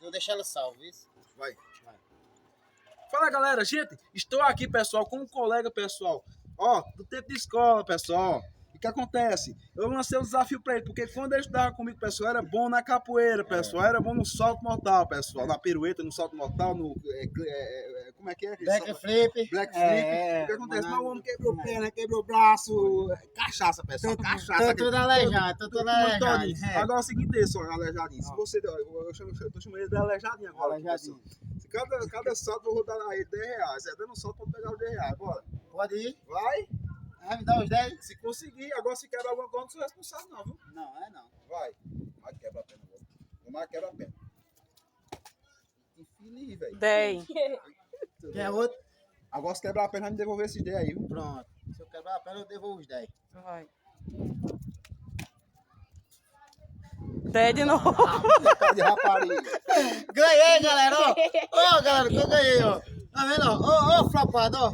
vou deixar ela salva, isso. Vai. Fala, galera. Gente, estou aqui, pessoal, com um colega, pessoal. Ó, do tempo de escola, pessoal. O que acontece? Eu lancei um desafio pra ele, porque quando ele estudava comigo, pessoal, era bom na capoeira, pessoal. Era bom no salto mortal, pessoal. Na pirueta, no salto mortal, no... como é que é? Backflip. Black flip. O que acontece? Mas o homem quebrou perna, quebrou braço. Cachaça, pessoal. Cachaça. Tô tudo aleijado, tô tudo aleijado. Agora é o seguinte, pessoal, aleijadinho. Se você... Eu tô chamando ele de aleijadinho agora. Aleijadinho. Se cada salto eu vou dar aí 10 reais. É dando salto pra pegar os 10 reais. Bora. Pode ir? Vai. Vai me dar os 10? Se conseguir, agora se quebrar alguma coisa, não sou responsável não, viu? Não, é não. Vai. Vai quebra a perna agora. Vai quebra a perna. Infeliz, velho. 10. Quer outro? Agora se quebrar a perna, vai me devolver esses 10 aí, viu? Pronto. Se eu quebrar a perna, eu devolvo os 10. Vai. 10 de novo. De rapariga. Ganhei, galera, ó. Ó, galera, que eu ganhei, ó. Tá vendo, ó? Ó, flopado, ó.